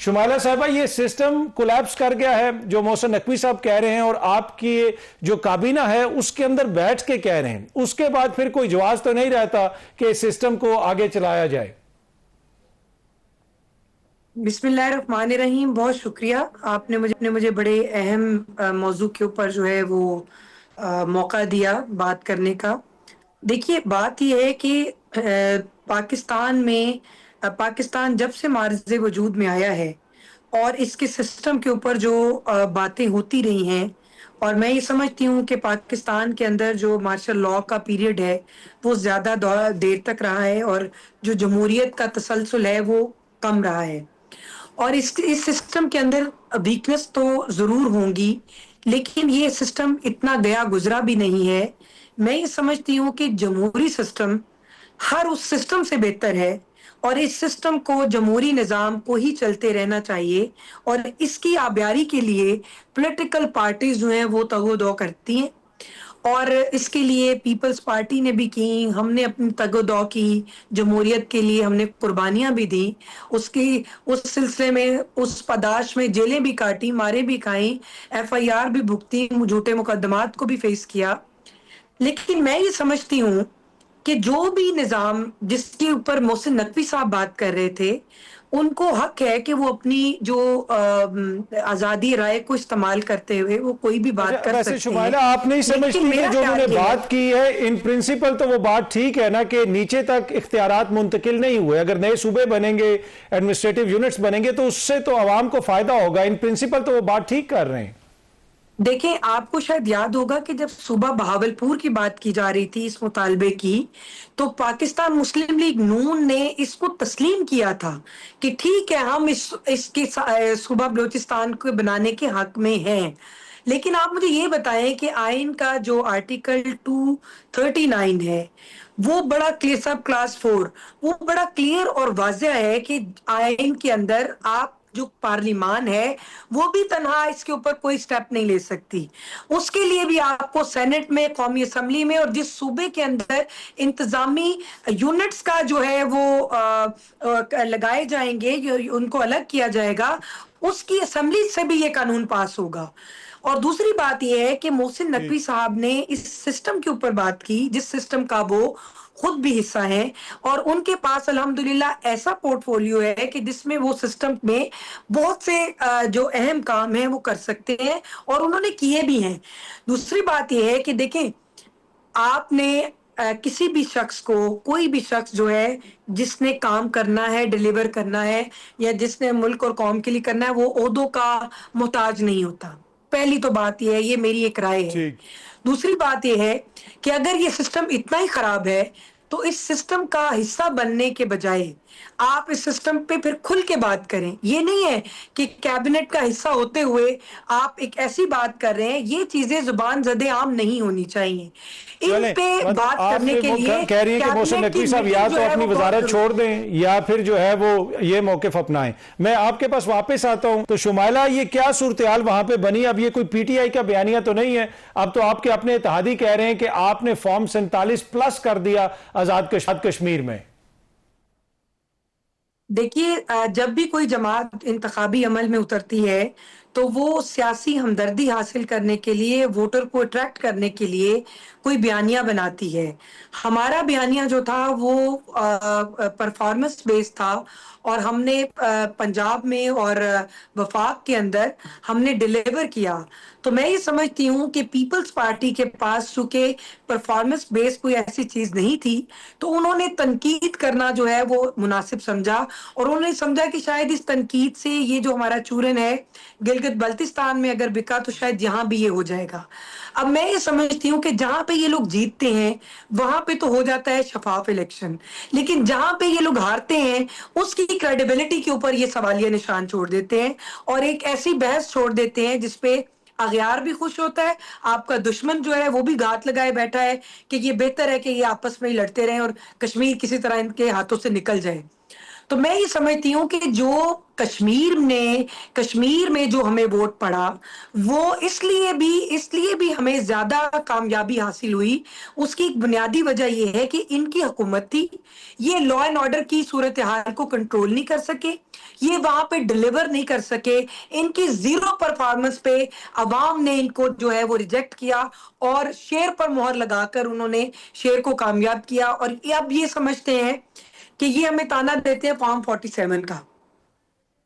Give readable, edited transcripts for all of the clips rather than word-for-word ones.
شمائلہ صاحبہ یہ system collapse کر گیا ہے جو محسن نقوی صاحب کہہ رہے ہیں اور آپ کی جو کابینہ ہے اس کے اندر بیٹھ کے کہہ رہے ہیں، اس کے بعد پھر کوئی جواز تو نہیں رہتا کہ سسٹم کو آگے چلایا جائے؟ بسم اللہ الرحمن الرحیم، بہت شکریہ، آپ نے مجھے بڑے اہم موضوع کے اوپر جو ہے وہ موقع دیا بات کرنے کا۔ دیکھیے بات یہ ہے کہ پاکستان جب سے معرض وجود میں آیا ہے اور اس کے سسٹم کے اوپر جو باتیں ہوتی رہی ہیں، اور میں یہ سمجھتی ہوں کہ پاکستان کے اندر جو مارشل لاء کا پیریڈ ہے وہ زیادہ دیر تک رہا ہے، اور جو جمہوریت کا تسلسل ہے وہ کم رہا ہے، اور اس سسٹم کے اندر ویکنس تو ضرور ہوں گی، لیکن یہ سسٹم اتنا گیا گزرا بھی نہیں ہے۔ میں یہ سمجھتی ہوں کہ جمہوری سسٹم ہر اس سسٹم سے بہتر ہے، اور اس سسٹم کو جمہوری نظام کو ہی چلتے رہنا چاہیے، اور اس کی آبیاری کے لیے پولیٹیکل پارٹیز جو ہیں وہ تگ و دو کرتی ہیں، اور اس کے لیے پیپلز پارٹی نے بھی کی، ہم نے اپنی تگ و دو کی، جمہوریت کے لیے ہم نے قربانیاں بھی دیں، اس سلسلے میں اس پداش میں جیلیں بھی کاٹی، مارے بھی کھائیں، FIR بھی بھگتی، جھوٹے مقدمات کو بھی فیس کیا۔ لیکن میں یہ سمجھتی ہوں کہ جو بھی نظام جس کے اوپر محسن نقوی صاحب بات کر رہے تھے، ان کو حق ہے کہ وہ اپنی جو آزادی رائے کو استعمال کرتے ہوئے وہ کوئی بھی بات کر ویسے سکتے ہیں، شمائلہ آپ نہیں لیکن سمجھتی کہ میرا جو انہوں نے خیال یہ ہے بات کی ہے ان پرنسپل تو وہ بات ٹھیک ہے نا کہ نیچے تک اختیارات منتقل نہیں ہوئے، اگر نئے صوبے بنیں گے، ایڈمنسٹریٹو یونٹس بنیں گے تو اس سے تو عوام کو فائدہ ہوگا، ان پرنسپل تو وہ بات ٹھیک کر رہے ہیں۔ دیکھیں، آپ کو شاید یاد ہوگا کہ جب صوبہ بہاولپور کی بات کی جا رہی تھی اس مطالبے کی، تو پاکستان مسلم لیگ نون نے اس کو تسلیم کیا تھا کہ ٹھیک ہے ہم اس کے صوبہ بلوچستان کو بنانے کے حق میں ہیں، لیکن آپ مجھے یہ بتائیں کہ آئین کا جو آرٹیکل 239 ہے وہ بڑا سب کلاس 4 وہ بڑا کلیئر اور واضح ہے کہ آئین کے اندر آپ جو پارلیمان ہے وہ بھی تنہا اس کے اوپر کوئی سٹیپ نہیں لے سکتی، اس کے لیے بھی آپ کو سینٹ میں، قومی اسمبلی میں، اور جس صوبے کے اندر انتظامی یونٹس کا جو ہے وہ لگائے جائیں گے، ان کو الگ کیا جائے گا، اس کی اسمبلی سے بھی یہ قانون پاس ہوگا۔ اور دوسری بات یہ ہے کہ محسن نقوی صاحب نے اس سسٹم کے اوپر بات کی جس سسٹم کا وہ خود بھی حصہ ہیں، اور ان کے پاس الحمدللہ ایسا پورٹ فولیو ہے کہ جس میں وہ سسٹم میں بہت سے جو اہم کام ہیں وہ کر سکتے ہیں، اور انہوں نے کیے بھی ہیں۔ دوسری بات یہ ہے کہ دیکھیں، آپ نے کسی بھی شخص کو، کوئی بھی شخص جو ہے جس نے کام کرنا ہے، ڈیلیور کرنا ہے، یا جس نے ملک اور قوم کے لیے کرنا ہے، وہ عہدوں کا محتاج نہیں ہوتا۔ پہلی تو بات یہ ہے، یہ میری ایک رائے ہے۔ ٹھیک۔ دوسری بات یہ ہے کہ اگر یہ سسٹم اتنا ہی خراب ہے تو اس سسٹم کا حصہ بننے کے بجائے آپ اس سسٹم پہ پھر کھل کے بات کریں۔ یہ نہیں ہے کہ کیبنٹ کا حصہ ہوتے ہوئے آپ ایک ایسی بات کر رہے ہیں، یہ چیزیں زبان زدے عام نہیں ہونی چاہیے۔ ان چلیں، پہ بات آپ کرنے کے وہ لیے کہہ رہی ہیں کہ محسن کیبنٹ کی نقوی صاحب یا میٹنگ جو تو ہے اپنی وہ بہت وزارت ضروری چھوڑ ہے۔ دیں یا پھر جو ہے وہ یہ موقف اپنائیں۔ میں آپ کے پاس واپس آتا ہوں تو شمائلہ یہ کیا صورتحال وہاں پہ بنی؟ اب یہ کوئی PTI کا بیانیہ تو نہیں ہے، اب تو آپ کے اپنے اتحادی کہہ رہے ہیں کہ آپ نے فارم 47+ کر دیا آزاد کشمیر میں۔ دیکھیے، جب بھی کوئی جماعت انتخابی عمل میں اترتی ہے تو وہ سیاسی ہمدردی حاصل کرنے کے لیے، ووٹر کو اٹریکٹ کرنے کے لیے کوئی بیانیہ بناتی ہے۔ ہمارا بیانیہ جو تھا وہ پرفارمنس بیس تھا، اور ہم نے پنجاب میں اور وفاق کے اندر ہم نے ڈیلیور کیا۔ تو میں یہ سمجھتی ہوں کہ پیپلز پارٹی کے پاس چونکہ پرفارمنس بیس کوئی ایسی چیز نہیں تھی، تو انہوں نے تنقید کرنا جو ہے وہ مناسب سمجھا، اور انہوں نے سمجھا کہ شاید اس تنقید سے یہ جو ہمارا چورن ہے گلگت بلتستان میں اگر بکا تو شاید یہاں بھی یہ ہو جائے گا۔ اب میں یہ سمجھتی ہوں کہ جہاں پہ یہ لوگ جیتتے ہیں وہاں پہ تو ہو جاتا ہے شفاف الیکشن، لیکن جہاں پہ یہ لوگ ہارتے ہیں اس کی کریڈیبلٹی کے اوپر یہ سوالیہ نشان چھوڑ دیتے ہیں، اور ایک ایسی بحث چھوڑ دیتے ہیں جس پہ اغیار بھی خوش ہوتا ہے، آپ کا دشمن جو ہے وہ بھی گھات لگائے بیٹھا ہے کہ یہ بہتر ہے کہ یہ آپس میں ہی لڑتے رہیں اور کشمیر کسی طرح ان کے ہاتھوں سے نکل جائے۔ تو میں یہ سمجھتی ہوں کہ جو کشمیر میں جو ہمیں ووٹ پڑا وہ اس لیے بھی ہمیں زیادہ کامیابی حاصل ہوئی. اس کی ایک بنیادی وجہ یہ ہے کہ ان کی حکومت تھی, یہ لا اینڈ آرڈر کی صورتحال کو کنٹرول نہیں کر سکے, یہ وہاں پہ ڈلیور نہیں کر سکے, ان کی زیرو پرفارمنس پہ عوام نے ان کو جو ہے وہ ریجیکٹ کیا اور شیر پر مہر لگا کر انہوں نے شیر کو کامیاب کیا. اور اب یہ سمجھتے ہیں کہ یہ ہمیں تانا دیتے ہیں فارم 47 کا.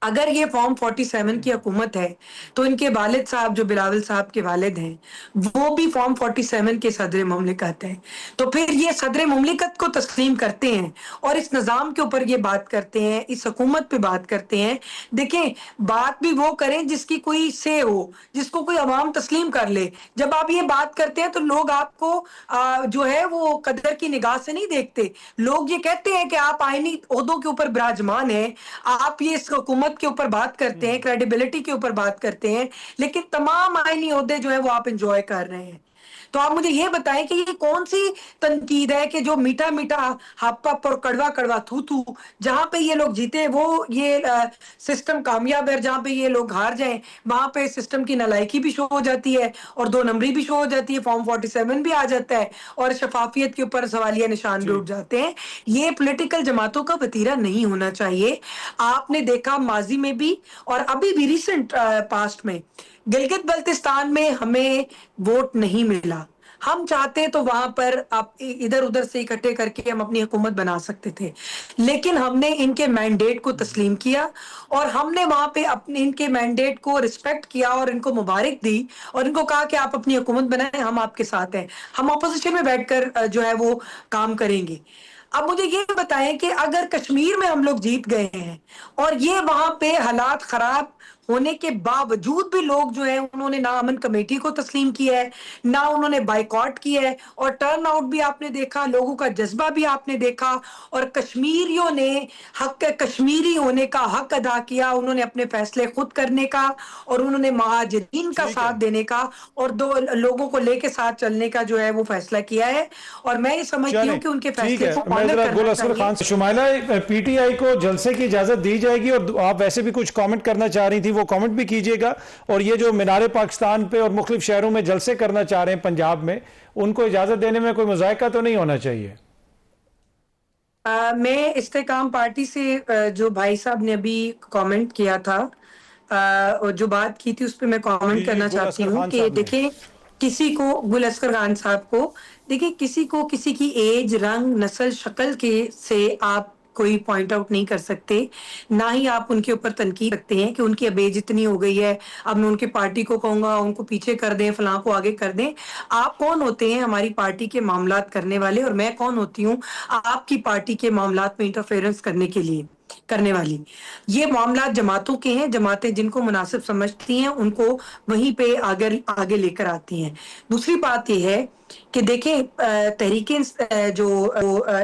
اگر یہ فارم 47 کی حکومت ہے تو ان کے والد صاحب جو بلاول صاحب کے والد ہیں وہ بھی فارم 47 کے صدر مملکت ہیں, تو پھر یہ صدر مملکت کو تسلیم کرتے ہیں اور اس نظام کے اوپر یہ بات کرتے ہیں, اس حکومت پہ بات کرتے ہیں. دیکھیں بات بھی وہ کریں جس کی کوئی سے ہو, جس کو کوئی عوام تسلیم کر لے. جب آپ یہ بات کرتے ہیں تو لوگ آپ کو جو ہے وہ قدر کی نگاہ سے نہیں دیکھتے. لوگ یہ کہتے ہیں کہ آپ آئینی عہدوں کے اوپر براجمان ہیں, آپ یہ اس حکومت کے اوپر بات کرتے ہیں, کریڈیبلٹی کے اوپر بات کرتے ہیں, لیکن تمام آئینی عہدے جو ہیں وہ آپ انجوائے کر رہے ہیں. تو آپ مجھے یہ بتائیں کہ یہ کون سی تنقید ہے کہ جو میٹھا میٹھا ہپ ہپ اور کڑوا کڑوا تھو تھو, جہاں پہ یہ لوگ جیتے وہ یہ سسٹم کامیاب ہے, جہاں پہ یہ لوگ ہار جائیں وہاں پہ سسٹم کی نالائکی بھی شو ہو جاتی ہے اور 2 نمبری بھی شو ہو جاتی ہے, فارم 47 بھی آ جاتا ہے اور شفافیت کے اوپر سوالیہ نشان بھی جی اٹھ جاتے ہیں. یہ پولیٹیکل جماعتوں کا وتیرہ نہیں ہونا چاہیے. آپ نے دیکھا ماضی میں بھی اور ابھی بھی ریسنٹ پاسٹ میں گلگت بلتستان میں ہمیں ووٹ نہیں ملا. ہم چاہتے تو وہاں پر آپ ادھر ادھر سے اکٹھے کر کے ہم اپنی حکومت بنا سکتے تھے, لیکن ہم نے ان کے مینڈیٹ کو تسلیم کیا اور ہم نے وہاں پہ اپنے ان کے مینڈیٹ کو رسپیکٹ کیا اور ان کو مبارک دی اور ان کو کہا کہ آپ اپنی حکومت بنائیں, ہم آپ کے ساتھ ہیں, ہم اپوزیشن میں بیٹھ کر جو ہے وہ کام کریں گے. اب مجھے یہ بتائیں کہ اگر کشمیر میں ہم لوگ جیت گئے ہیں اور یہ وہاں پہ حالات خراب ہونے کے باوجود بھی لوگ جو ہیں انہوں نے نہ امن کمیٹی کو تسلیم کیا ہے, نہ انہوں نے بائیکاٹ کیا ہے, اور ٹرن آؤٹ بھی آپ نے دیکھا, لوگوں کا جذبہ بھی آپ نے دیکھا, اور کشمیریوں نے کشمیری ہونے کا حق ادا کیا, انہوں نے اپنے فیصلے خود کرنے کا اور انہوں نے مہاجرین کا ٹھیک ہے. ساتھ دینے کا اور دو لوگوں کو لے کے ساتھ چلنے کا جو ہے وہ فیصلہ کیا ہے. اور میں یہ سمجھتی چلیں ہوں کہ ان کے ٹھیک فیصلے ہے, کو میں آنر ذرا گل کرنا اصغر چاہیے. خان سے شمائلہ پی ٹی آئی کو جلسے کی اجازت دی جائے گی, اور آپ ویسے بھی کچھ کامنٹ کرنا چاہ رہی تھی وہ کامنٹ بھی کیجیے گا, اور یہ جو مینار پاکستان پہ اور مختلف شہروں میں جلسے کرنا چاہ رہے ہیں پنجاب میں, ان کو اجازت دینے میں کوئی مذائقہ تو نہیں ہونا چاہیے. میں استحکام پارٹی سے جو بھائی صاحب نے ابھی کامنٹ کیا تھا اور جو بات کی تھی اس پہ میں کامنٹ جی جی, کرنا گل چاہتی اصغر ہوں خان کہ صاحب نے. دیکھیں کسی کو گل اصغر خان صاحب کو دیکھیں کسی کو کسی کی ایج, رنگ, نسل, شکل کے سے آپ کوئی پوائنٹ آؤٹ نہیں کر سکتے, نہ ہی آپ ان کے اوپر تنقید رکھتے ہیں کہ ان کی اب ایج اتنی ہو گئی ہے, اب میں ان کی پارٹی کو کہوں گا ان کو پیچھے کر دیں, فلاں کو آگے کر دیں. آپ کون ہوتے ہیں ہماری پارٹی کے معاملات کرنے والے, اور میں کون ہوتی ہوں آپ کی پارٹی کے معاملات میں انٹرفیئرنس کرنے والی. یہ معاملات جماعتوں کے ہیں, جماعتیں جن کو مناسب سمجھتی ہیں ان کو وہیں پہ آگے لے کر آتی ہیں. دوسری بات یہ ہے کہ دیکھیں تحریک جو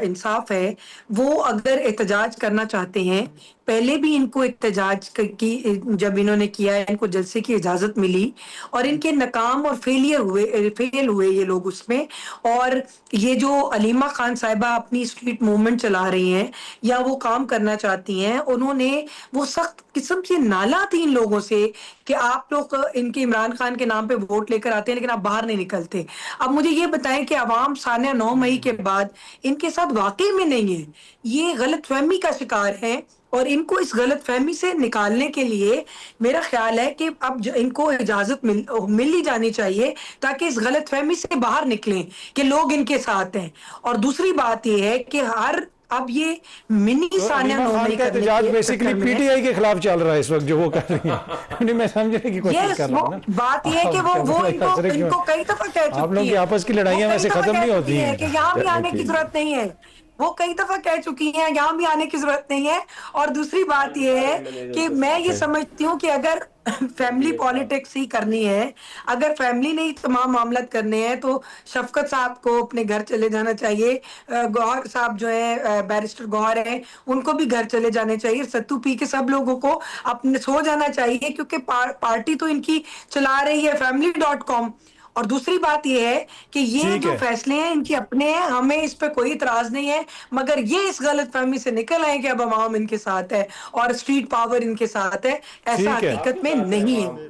انصاف ہے وہ اگر احتجاج کرنا چاہتے ہیں, پہلے بھی ان کو احتجاج کی جب انہوں نے کیا ہے ان کو جلسے کی اجازت ملی اور ان کے ناکام اور فیل ہوئے یہ لوگ اس میں. اور یہ جو علیمہ خان صاحبہ اپنی اسٹریٹ موومنٹ چلا رہی ہیں یا وہ کام کرنا چاہتی ہیں, انہوں نے وہ سخت قسم کی نالا تھی ان لوگوں سے کہ آپ لوگ ان کے عمران خان کے نام پہ ووٹ لے کر آتے ہیں لیکن آپ باہر نہیں نکلتے. اب مجھے یہ بتائیں کہ عوام سانیہ 9 مئی کے بعد ان کے ساتھ واقعی میں نہیں ہے, یہ غلط فہمی کا شکار ہے, اور ان کو اس غلط فہمی سے نکالنے کے لیے میرا خیال ہے کہ اب ان کو اجازت مل ہی جانی چاہیے تاکہ اس غلط فہمی سے باہر نکلیں کہ لوگ ان کے ساتھ ہیں. اور دوسری بات یہ ہے کہ اب یہ منی تو ثانیہ علیمہ 9 خان مئی کا کرنے احتجاج کے بیسیکلی چکر پی میں ٹی آئی کے خلاف چل رہا ہے اس وقت جو وہ کر رہی ہیں. میں سمجھنے کی کوشش کر رہا وہ ہوں نا. بات یہ ہے کہ وہ ان کو کئی دفعہ کہہ آپ لوگوں چکی کی ہیں, آپس کی وہ لڑائیاں کئی ویسے دفعہ ختم کہہ نہیں چکی ہوتی ہیں ہیں. کہ یہاں بھی آنے کی ضرورت نہیں ہے, وہ کئی دفعہ کہہ چکی ہیں یہاں بھی آنے کی ضرورت نہیں ہے. اور دوسری بات یہ ہے کہ میں یہ سمجھتی ہوں کہ اگر فیملی پالیٹکس ہی کرنی ہے, اگر فیملی نے تمام معاملات کرنے ہیں تو شفقت صاحب کو اپنے گھر چلے جانا چاہیے, گوہر صاحب جو ہیں بیرسٹر گوہر ہیں ان کو بھی گھر چلے جانے چاہیے, ستو پی کے سب لوگوں کو اپنے سو جانا چاہیے, کیونکہ پارٹی تو ان کی چلا رہی ہے family.com, اور دوسری بات یہ ہے کہ یہ ٹھیک جو ہے فیصلے ہیں ان کے اپنے ہیں، ہمیں اس پہ کوئی اعتراض نہیں ہے، مگر یہ اس غلط فہمی سے نکل آئے کہ اب عوام ان کے ساتھ ہے اور اسٹریٹ پاور ان کے ساتھ ہے، ایسا ٹھیک ہے حقیقت میں نہیں ہے۔